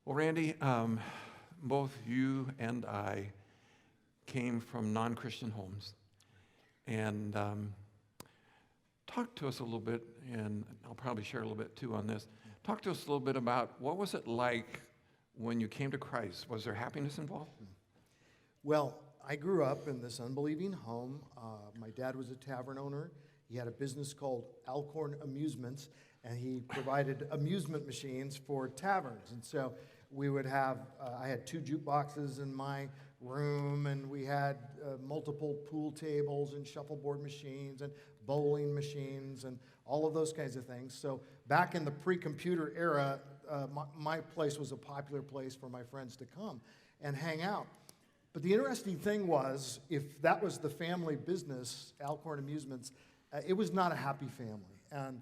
Well, Randy, both you and I came from non-Christian homes. And talk to us a little bit, and I'll probably share a little bit too on this. Talk to us a little bit about what was it like when you came to Christ? Was there happiness involved? Well, I grew up in this unbelieving home. My dad was a tavern owner. He had a business called Alcorn Amusements, and he provided amusement machines for taverns. And so we would have, I had 2 jukeboxes in my room, and we had multiple pool tables and shuffleboard machines and bowling machines and all of those kinds of things. So back in the pre-computer era, my place was a popular place for my friends to come and hang out. But the interesting thing was, if that was the family business, Alcorn Amusements, it was not a happy family. And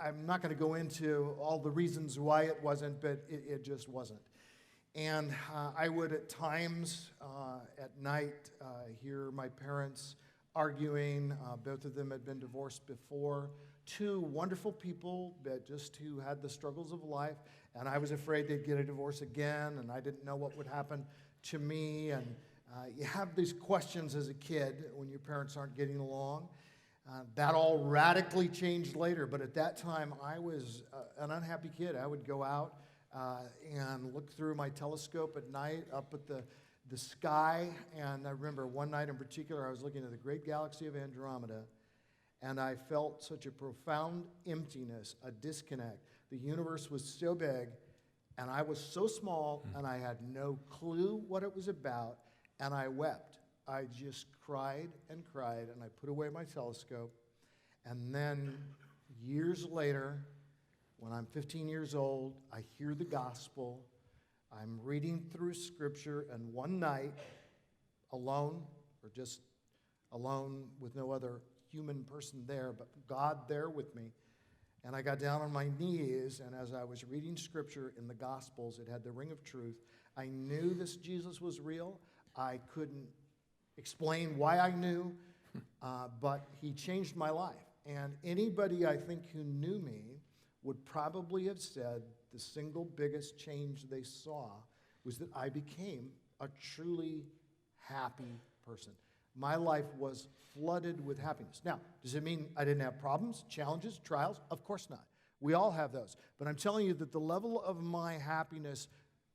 I'm not going to go into all the reasons why it wasn't, but it just wasn't. And I would at times at night hear my parents arguing. Both of them had been divorced before. 2 wonderful people, but just who had the struggles of life. And I was afraid they'd get a divorce again, and I didn't know what would happen to me. And you have these questions as a kid when your parents aren't getting along. That all radically changed later, but at that time I was an unhappy kid. I would go out and look through my telescope at night up at the sky, and I remember one night in particular I was looking at the great galaxy of Andromeda, and I felt such a profound emptiness, a disconnect. The universe was so big, and I was so small, and I had no clue what it was about, and I wept. I just cried, and I put away my telescope. And then years later, when I'm 15 years old, I hear the gospel. I'm reading through Scripture, and one night, alone, or just alone with no other human person there, but God there with me, and I got down on my knees, and as I was reading Scripture in the Gospels, it had the ring of truth. I knew this Jesus was real. I couldn't explain why I knew, but he changed my life. And anybody I think who knew me would probably have said the single biggest change they saw was that I became a truly happy person. My life was flooded with happiness. Now, does it mean I didn't have problems, challenges, trials? Of course not. We all have those. But I'm telling you that the level of my happiness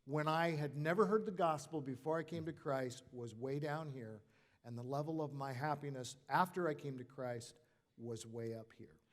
when I had never heard the gospel before I came to Christ was way down here. And the level of my happiness after I came to Christ was way up here.